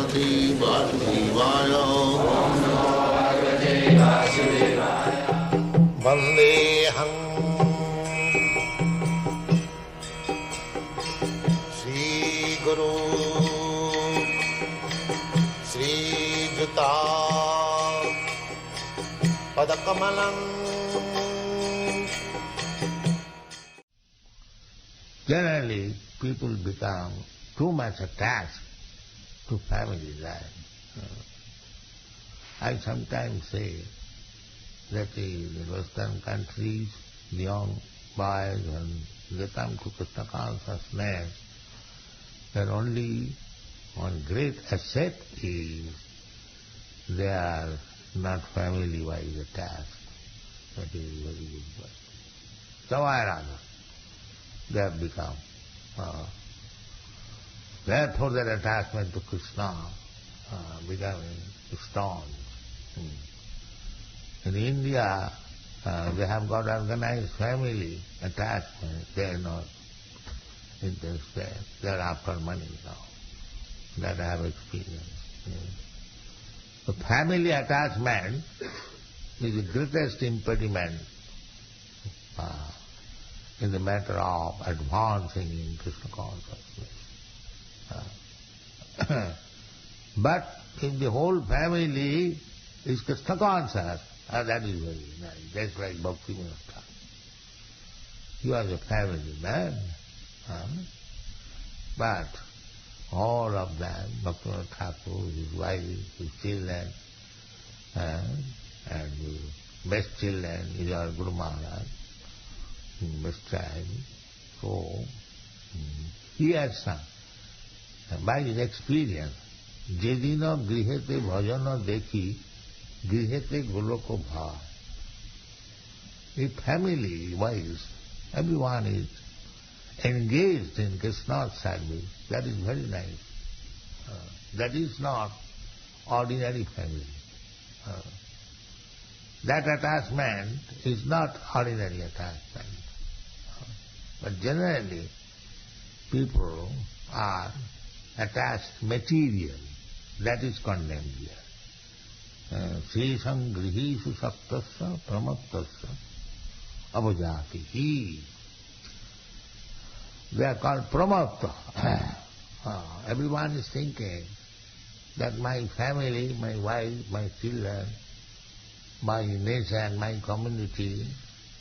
Vasudevaya. Vandeham Sri Guru Sri Juta Padakamalam. Generally, people become too much attached to family life. I sometimes say that in the Western countries, the young boys, when they come to Krishna consciousness, their only one great asset is they are not family-wise attached. That is very good word. Somehow or other, they have become. Therefore their attachment to Krishna becoming strong. In India, they have got organized family attachment. They are not interested. They are after money now. That I have experienced. The family attachment is the greatest impediment in the matter of advancing in Krishna consciousness. But if the whole family is Krishna conscious, that is very nice. That's like Bhakti Minister. He was a family man. But all of them, Bhakti Thakur, his wife, his children, and his best children is our Guru Maharaj, best child. So, he has some. By his experience, Jedina grihete bhajana dekhi, grihete goloko bha. If family-wise, everyone is engaged in Krishna's service, that is very nice. That is not ordinary family. That attachment is not ordinary attachment. But generally, people are attached material. That is condemned here. Sesam grihishu saptasya pramattasya avajatihi. They are called pramatta. Everyone is thinking that my family, my wife, my children, my nation, my community,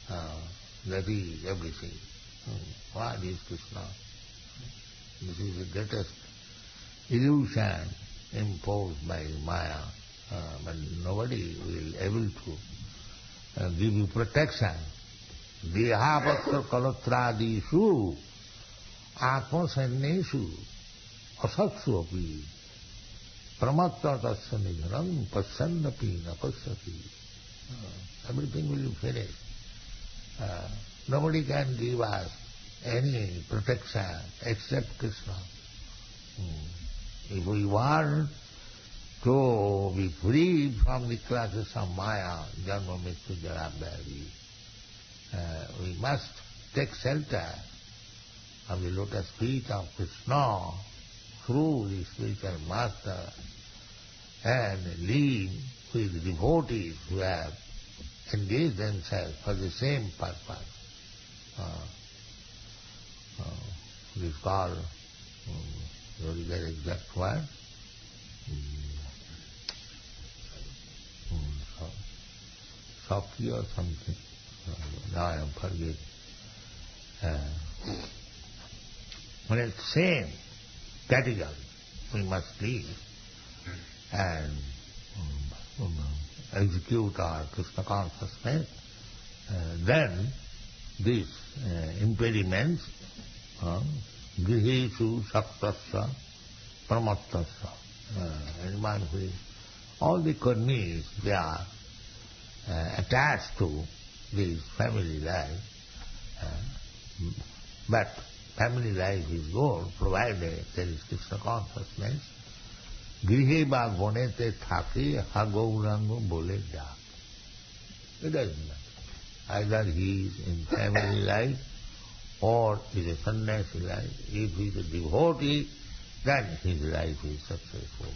that is everything. What is Krishna? This is the greatest illusion imposed by Maya, but nobody will able to give you protection. Dehapatra kalatradishu atma sanneshu asatsu api pramatta tasya nidharam pasyannapi napasyati. Everything will be finished. Nobody can give us any protection except Krishna. If we want to be free from the clutches of Maya, Janma Mrityu Jara Vyadhi, we must take shelter of the lotus feet of Krishna through the spiritual master and live with devotees who have engaged themselves for the same purpose. It is called, what is that exact word? Sakya or something. Now I am forgetting. But it's the same category. We must live and execute our Krishna consciousness. Then these impediments, grihishu saktasya pramattasya, anyone who is, all the karmis, they are attached to this family life. But family life is good, provided there is Krishna consciousness. Grihe ba gonete thake ha gaurango bole ja. It doesn't matter. Either he is in family life or is a sannyasi life. If he is a devotee, then his life is successful.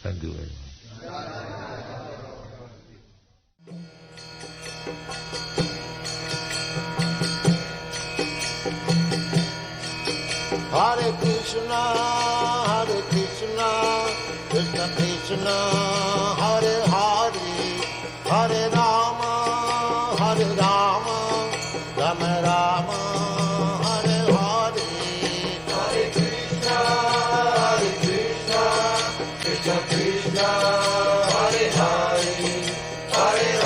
Thank you very much. Hare Krishna, Krishna Krishna, Hare Hare, Hare Rama, Rama Rama, Hare Hare. Hare Krishna, Krishna Krishna, Hare Hare, Hare